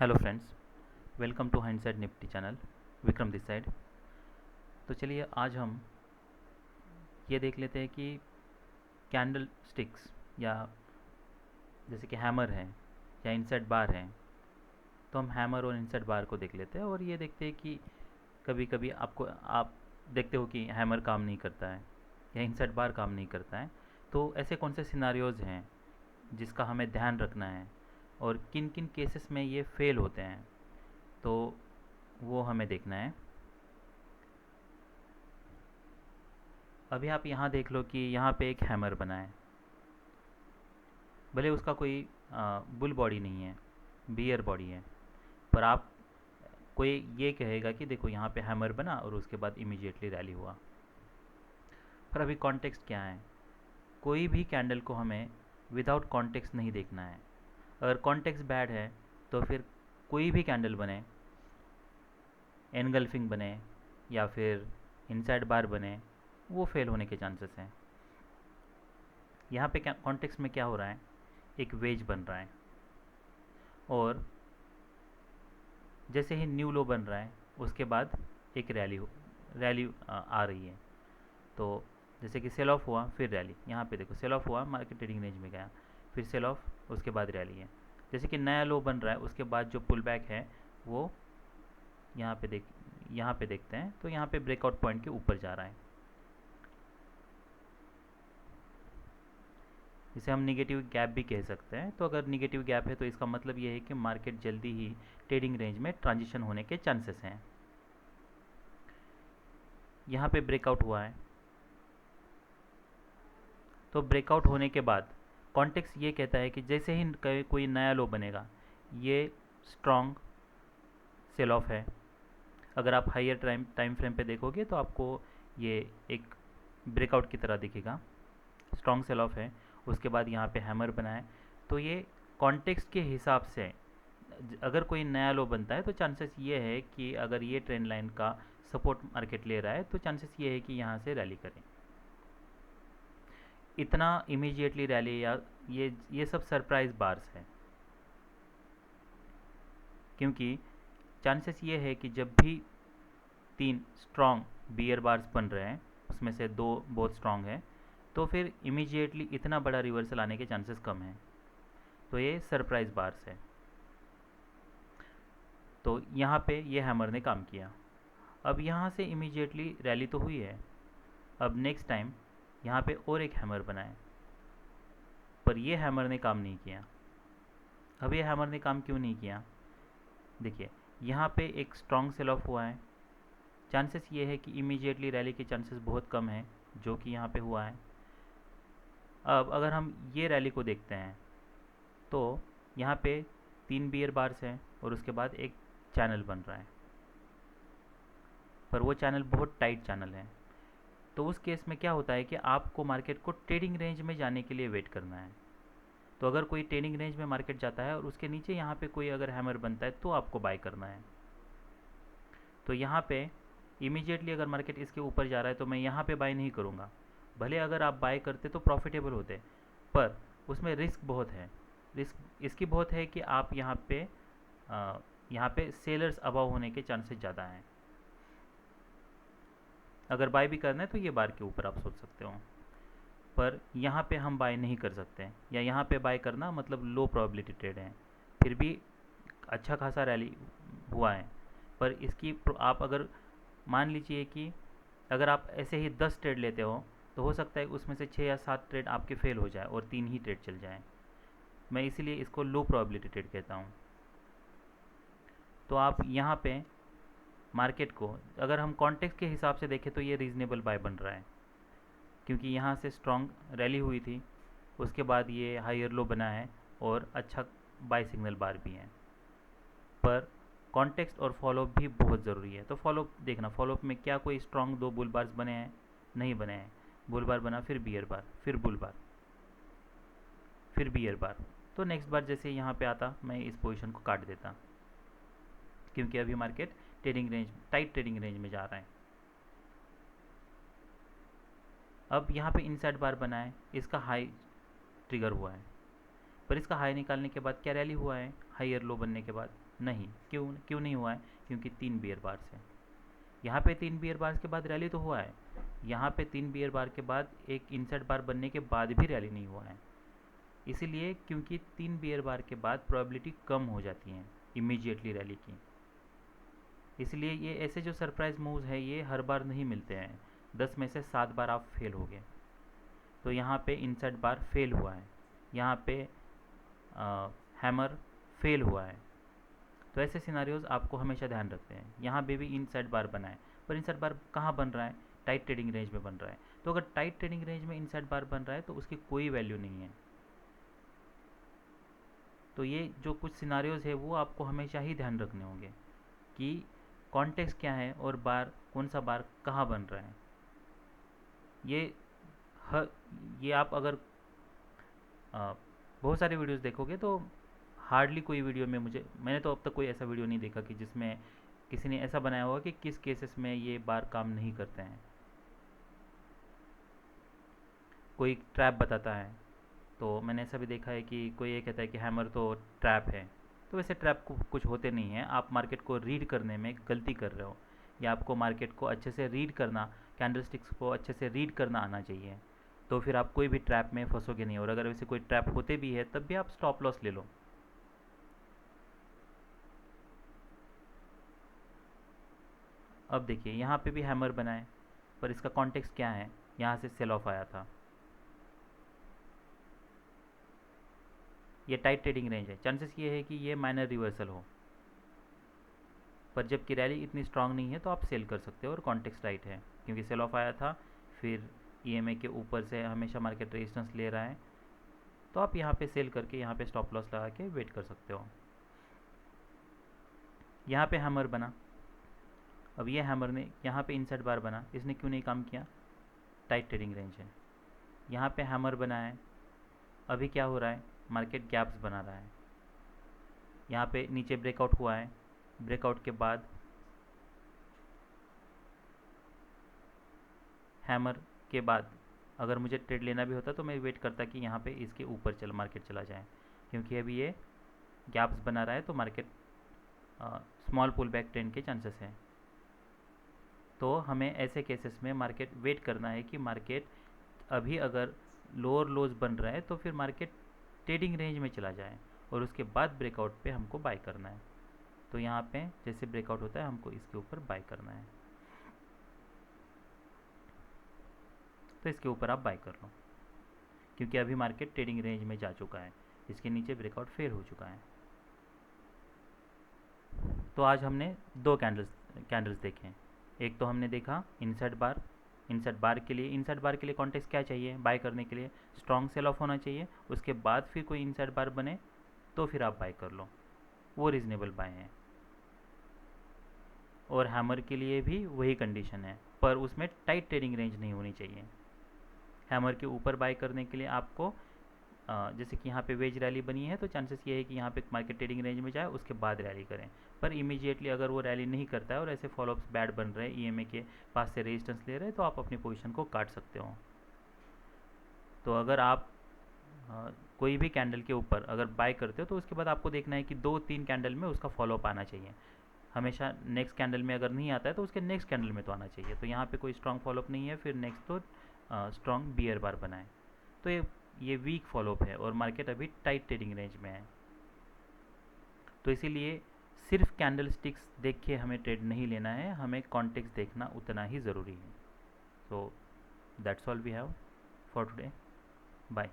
Hello friends, welcome to hindsight nifty channel. Vikram this side. तो चलिए आज हम ये देख लेते हैं कि कैंडल स्टिक्स या जैसे कि हैमर है या इनसाइड बार है। तो हम हैमर और इनसाइड बार को देख लेते हैं और ये देखते हैं कि कभी कभी आप देखते हो कि हैमर काम नहीं करता है या इनसाइड बार काम नहीं करता है। तो ऐसे कौन से सिनारियोज़ हैं जिसका हमें ध्यान रखना है और किन किन केसेस में ये फेल होते हैं, तो वो हमें देखना है। अभी आप यहाँ देख लो कि यहाँ पे एक हैमर बना है, भले उसका कोई बुल बॉडी नहीं है, बियर बॉडी है, पर आप कोई ये कहेगा कि देखो यहाँ पे हैमर बना और उसके बाद इमीडिएटली रैली हुआ। पर अभी कॉन्टेक्स्ट क्या है? कोई भी कैंडल को हमें विदाउट कॉन्टेक्स्ट नहीं देखना है। अगर कॉन्टेक्स्ट बैड है तो फिर कोई भी कैंडल बने, एनगल्फिंग बने या फिर इनसाइड बार बने, वो फेल होने के चांसेस हैं। यहाँ पे कॉन्टेक्स्ट में क्या हो रहा है, एक वेज बन रहा है और जैसे ही न्यू लो बन रहा है उसके बाद एक रैली आ रही है। तो जैसे कि सेल ऑफ हुआ फिर रैली, यहाँ पे देखो सेल ऑफ हुआ, मार्केट ट्रेडिंग रेंज में गया, फिर सेल ऑफ, उसके बाद रैली है। जैसे कि नया लो बन रहा है उसके बाद जो पुल बैक है वो यहाँ पे देखते हैं, तो यहाँ पे ब्रेकआउट पॉइंट के ऊपर जा रहा है, जिसे हम निगेटिव गैप भी कह सकते हैं। तो अगर निगेटिव गैप है तो इसका मतलब ये है कि मार्केट जल्दी ही ट्रेडिंग रेंज में ट्रांजिशन होने के चांसेस हैं। यहाँ पे ब्रेकआउट हुआ है, तो ब्रेकआउट होने के बाद कॉन्टेक्स्ट ये कहता है कि जैसे ही कोई नया लो बनेगा, ये स्ट्रॉन्ग सेल ऑफ है। अगर आप हायर टाइम फ्रेम पे देखोगे तो आपको ये एक ब्रेकआउट की तरह दिखेगा, स्ट्रॉन्ग सेल ऑफ है। उसके बाद यहाँ पे हैमर बना है, तो ये कॉन्टेक्स्ट के हिसाब से अगर कोई नया लो बनता है तो चांसेस ये है कि अगर ये ट्रेंड लाइन का सपोर्ट मार्केट ले रहा है तो चांसेस ये है कि यहाँ से रैली करें। इतना इमीडिएटली रैली या ये सब सरप्राइज बार्स है, क्योंकि चांसेस ये है कि जब भी तीन स्ट्रॉन्ग बियर बार्स बन रहे हैं उसमें से दो बहुत स्ट्रॉन्ग है, तो फिर इमीडिएटली इतना बड़ा रिवर्सल आने के चांसेस कम हैं। तो ये सरप्राइज बार्स है। तो यहाँ पे ये हैमर ने काम किया। अब यहाँ से इमीडिएटली रैली तो हुई है, अब नेक्स्ट टाइम यहाँ पे और एक हैमर बनाए, पर ये हैमर ने काम नहीं किया। अब ये हैमर ने काम क्यों नहीं किया? देखिए यहाँ पे एक स्ट्रॉन्ग सेल ऑफ हुआ है, चांसेस ये है कि इमीडिएटली रैली के चांसेस बहुत कम है, जो कि यहाँ पे हुआ है। अब अगर हम ये रैली को देखते हैं तो यहाँ पे तीन बियर बार्स हैं और उसके बाद एक चैनल बन रहा है, पर वो चैनल बहुत टाइट चैनल है। तो उस केस में क्या होता है कि आपको मार्केट को ट्रेडिंग रेंज में जाने के लिए वेट करना है। तो अगर कोई ट्रेडिंग रेंज में मार्केट जाता है और उसके नीचे यहाँ पे कोई अगर हैमर बनता है तो आपको बाय करना है। तो यहाँ पे इमीडिएटली अगर मार्केट इसके ऊपर जा रहा है तो मैं यहाँ पे बाय नहीं करूँगा। भले अगर आप बाय करते तो प्रॉफिटेबल होते, पर उसमें रिस्क बहुत है। रिस्क इसकी बहुत है कि आप यहाँ पे सेलर्स अभाव होने के चांसेस ज़्यादा हैं। अगर बाय भी करना है तो ये बार के ऊपर आप सोच सकते हो, पर यहाँ पे हम बाय नहीं कर सकते, या यहाँ पे बाय करना मतलब लो प्रोबेबिलिटी ट्रेड है। फिर भी अच्छा खासा रैली हुआ है, पर इसकी आप अगर मान लीजिए कि अगर आप ऐसे ही 10 ट्रेड लेते हो तो हो सकता है उसमें से 6 या 7 ट्रेड आपके फेल हो जाए और 3 ही ट्रेड चल जाए। मैं इसीलिए इसको लो प्रोबेबिलिटी ट्रेड कहता हूँ। तो आप यहाँ पे मार्केट को अगर हम कॉन्टेक्स्ट के हिसाब से देखें तो ये रीज़नेबल बाय बन रहा है, क्योंकि यहाँ से स्ट्रॉन्ग रैली हुई थी, उसके बाद ये हायर लो बना है और अच्छा बाय सिग्नल बार भी है। पर कॉन्टेक्स्ट और फॉलोअप भी बहुत ज़रूरी है। तो फॉलोअप देखना, फॉलोअप में क्या कोई स्ट्रॉन्ग दो बुल बार्स बने हैं? नहीं बने हैं। बुल बार बना, फिर बियर बार, फिर बुल बार, फिर बियर बार। तो नेक्स्ट बार जैसे यहाँ पे आता मैं इस पोजीशन को काट देता, क्योंकि अभी मार्केट टाइट ट्रेडिंग रेंज में जा रहा है। अब यहाँ पे इनसाइड बार बना है, इसका हाई ट्रिगर हुआ है, पर इसका हाई निकालने के बाद क्या रैली हुआ है? हायर लो बनने के बाद नहीं, क्यों क्यों नहीं हुआ है? क्योंकि 3 बियर बार्स है। यहाँ पे 3 बियर बार्स के बाद रैली तो हुआ है, यहाँ पे 3 बियर बार के बाद एक इनसाइड बार बनने के बाद भी रैली नहीं हुआ है। इसीलिए क्योंकि 3 बियर बार के बाद प्रोबेबिलिटी कम हो जाती है इमीडिएटली रैली की। इसलिए ये ऐसे जो सरप्राइज मूव्स है ये हर बार नहीं मिलते हैं। 10 में से 7 बार आप फेल हो गए। तो यहाँ पे इनसाइड बार फेल हुआ है, यहाँ पे हैमर फेल हुआ है। तो ऐसे सिनारियोज आपको हमेशा ध्यान रखते हैं। यहाँ पे भी इनसाइड बार बना है, पर इनसाइड बार कहाँ बन रहा है? टाइट ट्रेडिंग रेंज में बन रहा है। तो अगर टाइट ट्रेडिंग रेंज में इनसाइड बार बन रहा है तो उसकी कोई वैल्यू नहीं है। तो ये जो कुछ सिनारियोज है वो आपको हमेशा ही ध्यान रखने होंगे कि कॉन्टेक्स्ट क्या है और बार कौन सा बार कहाँ बन रहा है। ये हर ये आप अगर बहुत सारे वीडियोस देखोगे तो हार्डली कोई वीडियो में मैंने तो अब तक कोई ऐसा वीडियो नहीं देखा कि जिसमें किसी ने ऐसा बनाया होगा कि किस केसेस में ये बार काम नहीं करते हैं। कोई ट्रैप बताता है तो मैंने ऐसा भी देखा है कि कोई ये कहता है कि हैमर तो ट्रैप है। तो वैसे ट्रैप कुछ होते नहीं हैं, आप मार्केट को रीड करने में गलती कर रहे हो, या आपको मार्केट को अच्छे से रीड करना, कैंडलस्टिक्स को अच्छे से रीड करना आना चाहिए। तो फिर आप कोई भी ट्रैप में फंसोगे नहीं, और अगर वैसे कोई ट्रैप होते भी है तब भी आप स्टॉप लॉस ले लो। अब देखिए यहाँ पे भी हैमर बना है, पर इसका कॉन्टेक्स्ट क्या है? यहाँ से सेल ऑफ आया था, ये टाइट ट्रेडिंग रेंज है, चांसेस ये है कि ये माइनर रिवर्सल हो। पर जबकि रैली इतनी स्ट्रांग नहीं है तो आप सेल कर सकते हो और कॉन्टेक्स्ट राइट है, क्योंकि सेल ऑफ आया था, फिर ईएमए के ऊपर से हमेशा मार्केट रेजिस्टेंस ले रहा है, तो आप यहाँ पे सेल करके यहाँ पे स्टॉप लॉस लगा के वेट कर सकते हो। यहाँ पे हैमर बना, अब ये हैमर ने यहाँ पे इनसाइड बार बना, इसने क्यों नहीं काम किया? टाइट ट्रेडिंग रेंज है। यहाँ पे हैमर बना है, अभी क्या हो रहा है? मार्केट गैप्स बना रहा है। यहाँ पे नीचे ब्रेकआउट हुआ है, ब्रेकआउट के बाद हैमर के बाद अगर मुझे ट्रेड लेना भी होता तो मैं वेट करता कि यहाँ पे इसके ऊपर मार्केट चला जाए, क्योंकि अभी ये गैप्स बना रहा है तो market small pull back trend के चांसेस हैं। तो हमें ऐसे केसेस में मार्केट वेट करना है कि मार्केट अभी अगर लोअर लोज बन रहा है तो फिर मार्केट ट्रेडिंग रेंज में चला जाए, और उसके बाद ब्रेकआउट पे हमको बाय करना है। तो यहाँ पे जैसे ब्रेकआउट होता है हमको इसके ऊपर बाय करना है, तो इसके ऊपर आप बाय कर लो, क्योंकि अभी मार्केट ट्रेडिंग रेंज में जा चुका है, इसके नीचे ब्रेकआउट फेल हो चुका है। तो आज हमने दो कैंडल्स देखे हैं। एक तो हमने देखा इनसाइड बार के लिए कॉन्टेक्स्ट क्या चाहिए? बाय करने के लिए स्ट्रॉन्ग सेल ऑफ होना चाहिए, उसके बाद फिर कोई इनसाइड बार बने तो फिर आप बाय कर लो, वो रीजनेबल बाय है। और हैमर के लिए भी वही कंडीशन है, पर उसमें टाइट ट्रेडिंग रेंज नहीं होनी चाहिए। हैमर के ऊपर बाय करने के लिए आपको जैसे कि यहाँ पे वेज रैली बनी है तो चांसेस ये है कि यहाँ पे मार्केट ट्रेडिंग रेंज में जाए, उसके बाद रैली करें। पर इमीडिएटली अगर वो रैली नहीं करता है और ऐसे फॉलोअप्स बैड बन रहे हैं, ईएमए के पास से रेजिस्टेंस ले रहे हैं, तो आप अपनी पोजीशन को काट सकते हो। तो अगर आप कोई भी कैंडल के ऊपर अगर बाय करते हो तो उसके बाद आपको देखना है कि 2-3 कैंडल में उसका फॉलोअप आना चाहिए। हमेशा नेक्स्ट कैंडल में अगर नहीं आता है तो उसके नेक्स्ट कैंडल में तो आना चाहिए। तो यहाँ पे कोई स्ट्रॉन्ग फॉलोअप नहीं है, फिर नेक्स्ट तो स्ट्रॉन्ग बियर बार बनाए, तो ये वीक फॉलोअप है और मार्केट अभी टाइट ट्रेडिंग रेंज में है। तो इसीलिए सिर्फ कैंडल स्टिक्स देख के हमें ट्रेड नहीं लेना है, हमें कॉन्टेक्स्ट देखना उतना ही ज़रूरी है। So that's all we have for today. Bye.